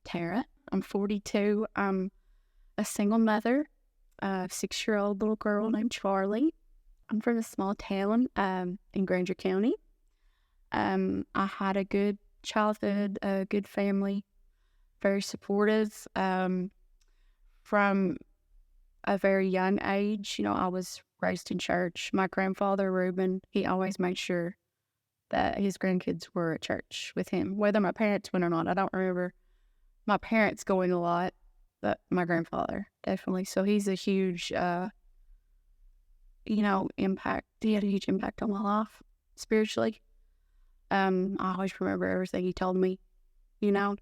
Tara. I'm 42. I'm a single mother, a 6-year-old little girl named Charlie. I'm from a small town in Granger County. I had a good childhood, a good family, very supportive. From a very young age, I was raised in church. My grandfather, Reuben, he always made sure that his grandkids were at church with him, whether my parents went or not. I don't remember my parents going a lot, but my grandfather definitely. So he's a huge, impact. He had a huge impact on my life spiritually. I always remember everything he told me, you know,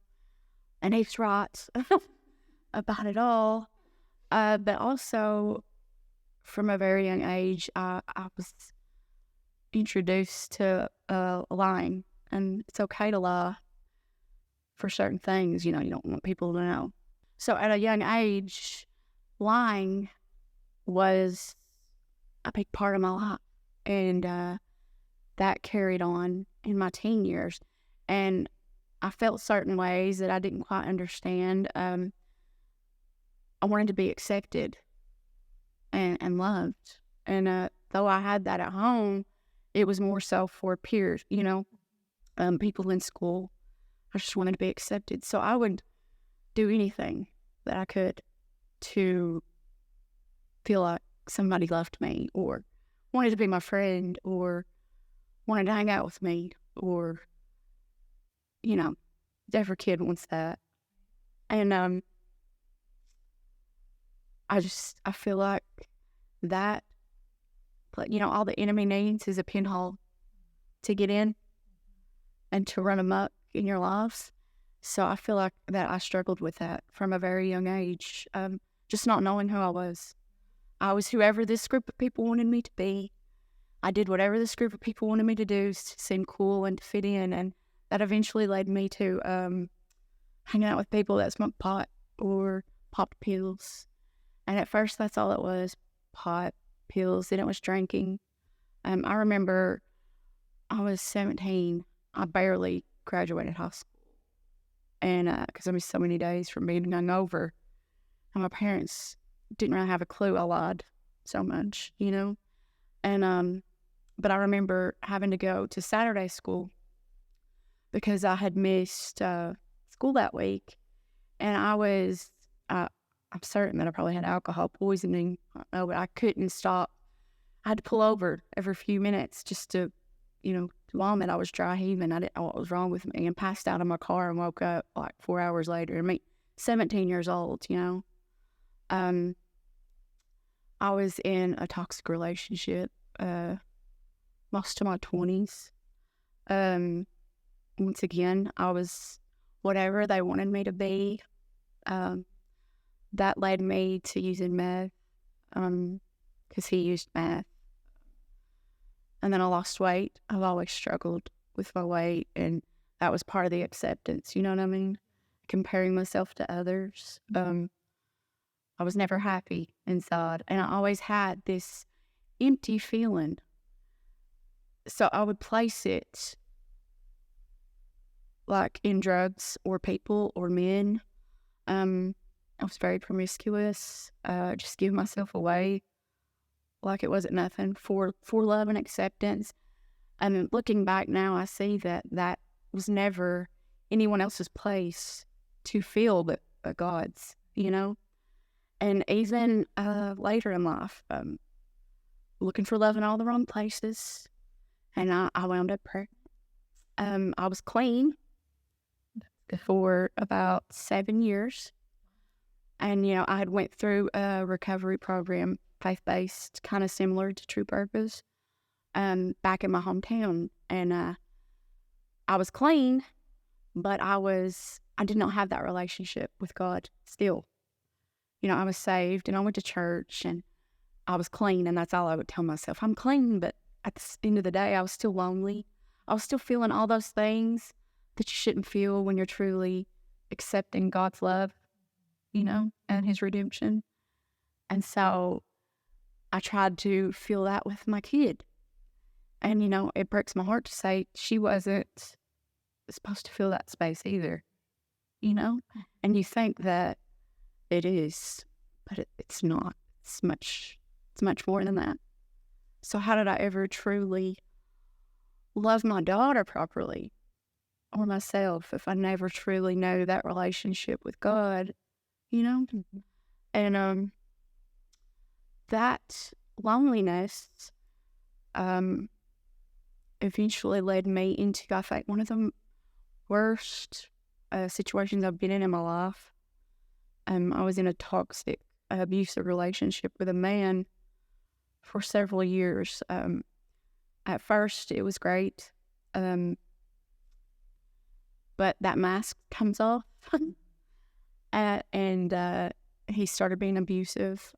and he's right about it all. But also, from a very young age, I was introduced to lying, and it's okay to lie for certain things. You don't want people to know. So at a young age, lying was a big part of my life, and that carried on in my teen years. And I felt certain ways that I didn't quite understand. I wanted to be accepted and loved. And though I had that at home, it was more so for peers, people in school. I just wanted to be accepted. So I would do anything that I could to feel like somebody loved me or wanted to be my friend or wanted to hang out with me or, every kid wants that. And I feel like that, but all the enemy needs is a pinhole to get in and to run amok in your lives. So I feel like that I struggled with that from a very young age, just not knowing who I was. I was whoever this group of people wanted me to be. I did whatever this group of people wanted me to do to seem cool and to fit in, and that eventually led me to hanging out with people that smoked pot or popped pills. And at first, that's all it was, pot, pills, then it was drinking. I remember I was 17. I barely graduated high school. And because I missed so many days from being hungover. And my parents didn't really have a clue I lied so much, And, but I remember having to go to Saturday school because I had missed school that week. And I'm certain that I probably had alcohol poisoning. I don't know, but I couldn't stop. I had to pull over every few minutes just to, vomit. I was dry heaving. I didn't know what was wrong with me and passed out in my car and woke up like 4 hours later. I mean, 17 years old, I was in a toxic relationship most of my 20s. Once again, I was whatever they wanted me to be. That led me to using meth, because he used meth. And then I lost weight. I've always struggled with my weight, and that was part of the acceptance, you know what I mean? Comparing myself to others. I was never happy inside, and I always had this empty feeling. So I would place it like in drugs or people or men. I was very promiscuous, just give myself away like it wasn't nothing for love and acceptance. And looking back now, I see that was never anyone else's place to feel but God's, And even later in life, looking for love in all the wrong places, and I wound up pregnant. I was clean for about 7 years. And, I had went through a recovery program, faith-based, kind of similar to True Purpose, back in my hometown. And I was clean, but I did not have that relationship with God still. I was saved and I went to church and I was clean, and that's all I would tell myself. I'm clean, but at the end of the day, I was still lonely. I was still feeling all those things that you shouldn't feel when you're truly accepting God's love, and his redemption. And so I tried to feel that with my kid. And, it breaks my heart to say she wasn't supposed to feel that space either. you know? And you think that it is, but it's not. It's much more than that. So how did I ever truly love my daughter properly or myself if I never truly know that relationship with God, you know? And that loneliness um eventually led me into, I think, one of the worst situations I've been in my life. I was in a toxic, abusive relationship with a man for several years. At first, it was great, but that mask comes off, and he started being abusive.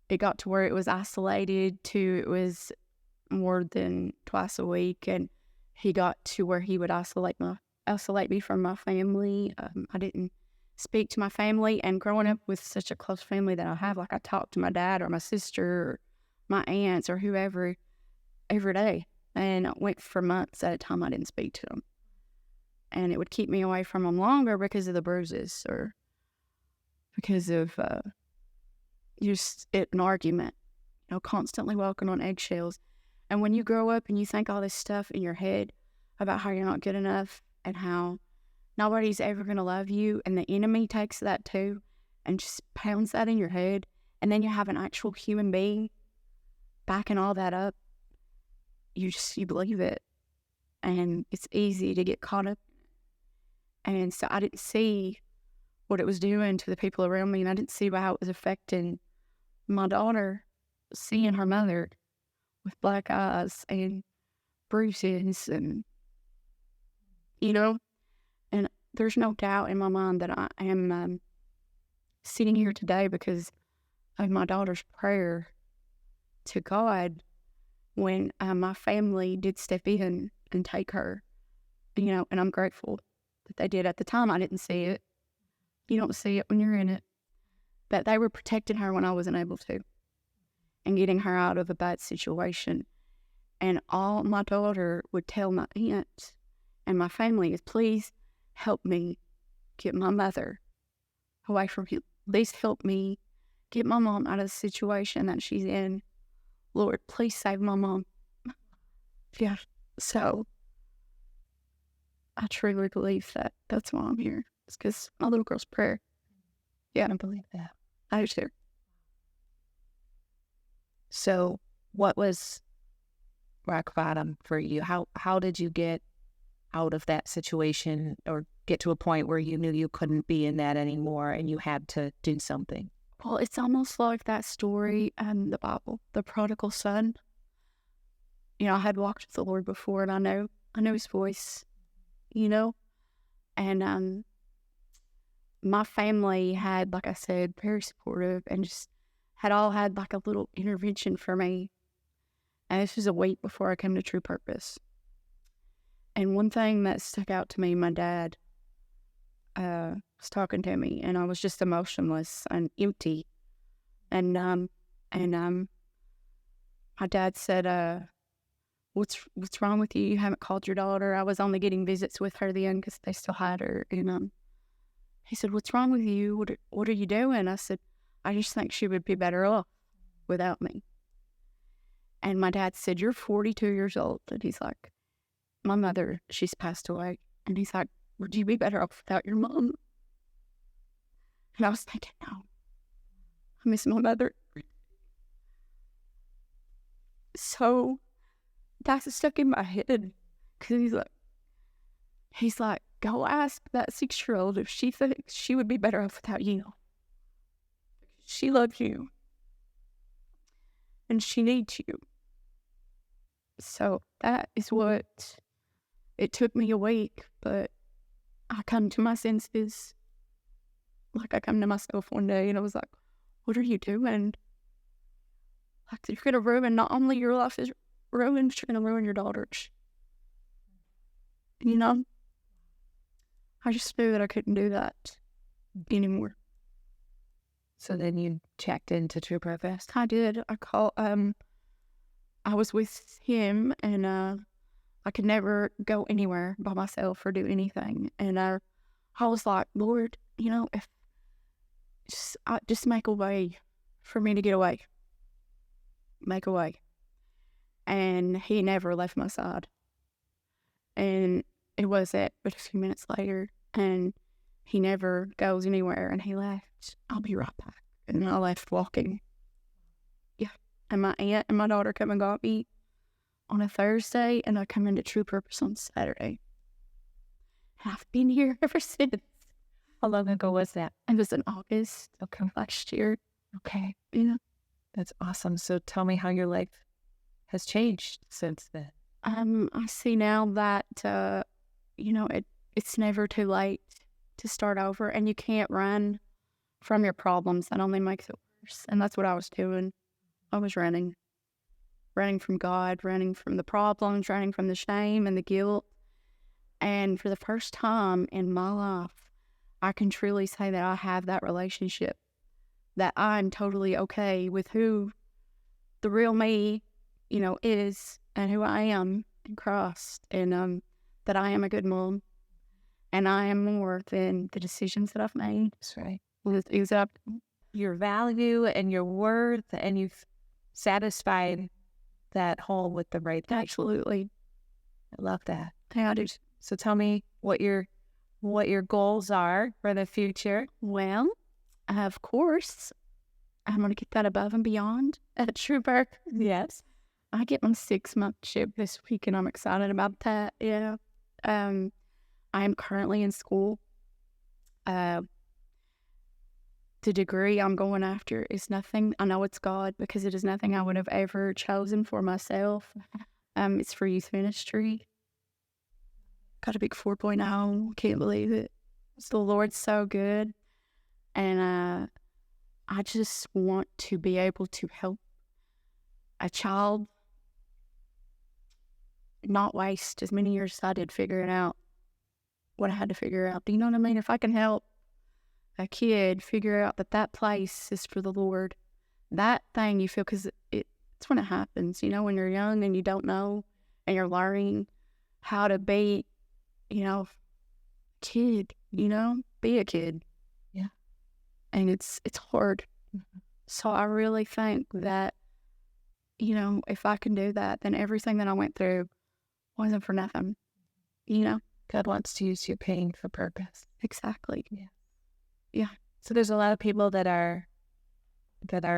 It got to where it was isolated to it was more than twice a week, and he got to where he would isolate me from my family. I didn't speak to my family, and growing up with such a close family that I have, like I talked to my dad or my sister or my aunts or whoever every day, and I went for months at a time I didn't speak to them, and it would keep me away from them longer because of the bruises or because of just an argument, constantly walking on eggshells. And when you grow up and you think all this stuff in your head about how you're not good enough and how nobody's ever going to love you, and the enemy takes that too and just pounds that in your head, and then you have an actual human being backing all that up, you believe it, and it's easy to get caught up. And so I didn't see what it was doing to the people around me, and I didn't see how it was affecting my daughter, seeing her mother with black eyes and bruises and, and there's no doubt in my mind that I am sitting here today because of my daughter's prayer to God when my family did step in and take her, and I'm grateful that they did. At the time, I didn't see it. You don't see it when you're in it. But they were protecting her when I wasn't able to and getting her out of a bad situation. And all my daughter would tell my aunt and my family is, please help me get my mother away from you. Please help me get my mom out of the situation that she's in. Lord, please save my mom. Yeah. So I truly believe that that's why I'm here. It's because my little girl's prayer. Yeah, I believe that. I do too. So what was rock bottom for you? How did you get out of that situation or get to a point where you knew you couldn't be in that anymore and you had to do something? Well, it's almost like that story in the Bible, the prodigal son. I had walked with the Lord before, and I know his voice, and my family had, like I said, very supportive and just had all had like a little intervention for me. And this was a week before I came to True Purpose. And one thing that stuck out to me, my dad was talking to me, and I was just emotionless and empty. And my dad said, "What's wrong with you? You haven't called your daughter." I was only getting visits with her then because they still had her. And he said, "What's wrong with you? What are you doing?" I said, "I just think she would be better off without me." And my dad said, "You're 42 years old." And he's like, "My mother, she's passed away." And he's like, "Would you be better off without your mom?" And I was thinking, no, I miss my mother. So that's stuck in my head because he's like, "Go ask that 6-year-old if she thinks she would be better off without you. She loves you and she needs you." So that is what it took me a week, but I come to my senses. Like I come to myself one day and I was like, "What are you doing? Like you're going to ruin, not only your life is ruined, you're going to ruin your daughter's." I just knew that I couldn't do that anymore. So then you checked into True Purpose? I did. I was with him, and I could never go anywhere by myself or do anything. And I I was like, Lord, if just make a way for me to get away, make a way. And he never left my side. And it was it, but a few minutes later, and he never goes anywhere. And he left. I'll be right back. And I left walking. Yeah. And my aunt and my daughter come and got me on a Thursday, and I come into True Purpose on Saturday. And I've been here ever since. How long ago was that? It was in August last year. Okay. Yeah. That's awesome. So tell me how your life has changed since then. I see now that, it's never too late to start over, and you can't run from your problems. That only makes it worse. And that's what I was doing. I was running from God, running from the problems, running from the shame and the guilt. And for the first time in my life, I can truly say that I have that relationship, that I'm totally okay with who the real me, is, and who I am in Christ, and that I am a good mom, and I am more than the decisions that I've made. That's right. It was up. Your value and your worth, and you've satisfied that hole with the right thing. Absolutely. I love that. Yeah, I do. So tell me what your goals are for the future. Well, of course, I'm going to get that above and beyond at True Purpose. Yes. I get my 6-month ship this week, and I'm excited about that. Yeah. I am currently in school. The degree I'm going after is nothing. I know it's God, because it is nothing I would have ever chosen for myself. It's for youth ministry. Got a big 4.0. Can't believe it. The Lord's so good. And I just want to be able to help a child not waste as many years as I did figuring out what I had to figure out. Do you know what I mean? If I can help a kid figure out that place is for the Lord, that thing you feel, because it's when it happens, when you're young and you don't know, and you're learning how to be, kid, be a kid. Yeah. And it's hard. Mm-hmm. So I really think that, if I can do that, then everything that I went through wasn't for nothing. God wants to use your pain for purpose. Exactly. Yeah. Yeah. So there's a lot of people that are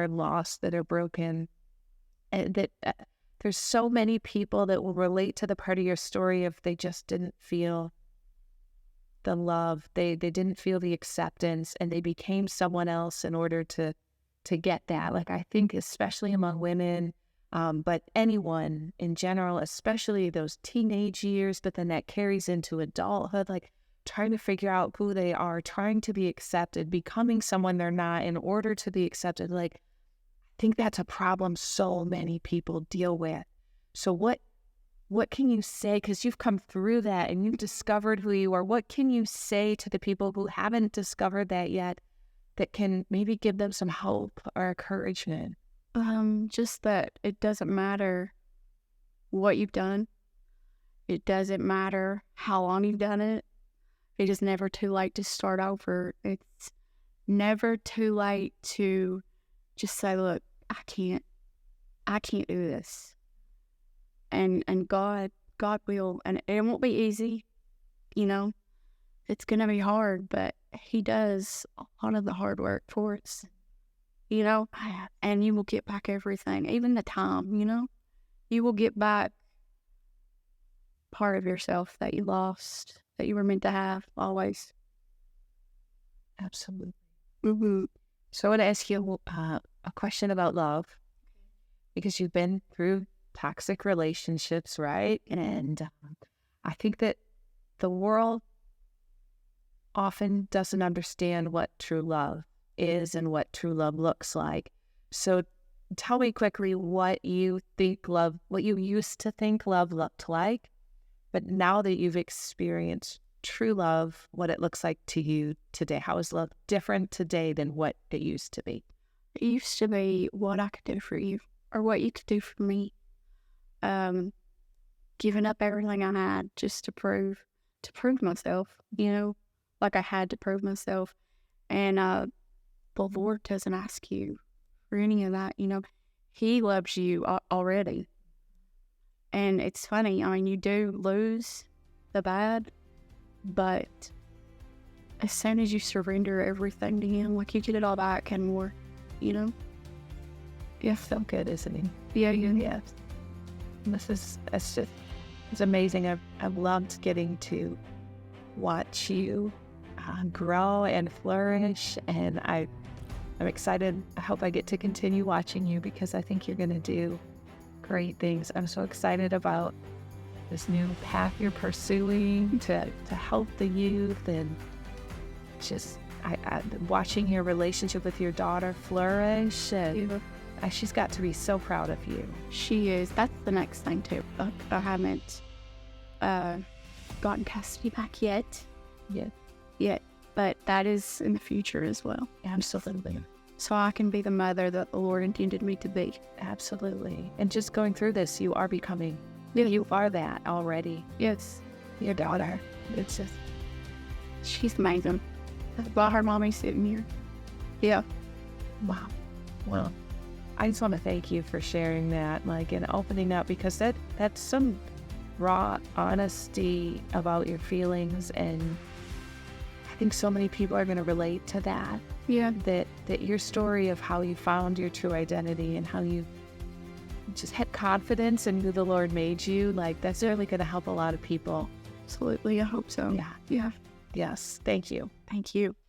lost, that are broken, and that there's so many people that will relate to the part of your story if they just didn't feel the love, they didn't feel the acceptance, and they became someone else in order to get that. Like, I think especially among women, but anyone in general, especially those teenage years, but then that carries into adulthood, like trying to figure out who they are, trying to be accepted, becoming someone they're not in order to be accepted. Like, I think that's a problem so many people deal with. So what can you say, because you've come through that and you've discovered who you are, what can you say to the people who haven't discovered that yet, that can maybe give them some hope or encouragement? Just that it doesn't matter what you've done. It doesn't matter how long you've done it. It is never too late to start over. It's never too late to just say, look, I can't do this. And God will, and it won't be easy, it's going to be hard, but He does a lot of the hard work for us, and you will get back everything, even the time, you will get back part of yourself that you lost, that you were meant to have always. Absolutely. Mm-hmm. So I want to ask you a question about love, because you've been through toxic relationships, right? And I think that the world often doesn't understand what true love is and what true love looks like. So tell me quickly what you used to think love looked like, but now that you've experienced true love, what it looks like to you today. How is love different today than what it used to be? It used to be what I could do for you, or what you could do for me. Giving up everything I had just to prove myself, like I had to prove myself. And the Lord doesn't ask you for any of that. He loves you already. And it's funny. I mean, you do lose the bad, but as soon as you surrender everything to Him, like you get it all back and more, you know? Yeah, so good, isn't he? Yeah, Yes. It's amazing. I've loved getting to watch you grow and flourish, and I'm excited. I hope I get to continue watching you because I think you're going to do great things. I'm so excited about this new path you're pursuing to help the youth, and just watching your relationship with your daughter flourish. And she's got to be so proud of you. She is. That's the next thing too. I haven't gotten custody back yet, but that is in the future as well. Absolutely. So I can be the mother that the Lord intended me to be. Absolutely. And just going through this, you are becoming. You are that already. Yes. Your daughter. It's just. She's amazing. While her mommy's sitting here. Yeah. Wow. Well, I just want to thank you for sharing that, and opening up, because that's some raw honesty about your feelings, and I think so many people are going to relate to that. Yeah. That your story of how you found your true identity and how you just had confidence in who the Lord made you, that's really going to help a lot of people. Absolutely. I hope so. Yeah. Yeah. Yes. Thank you. Thank you.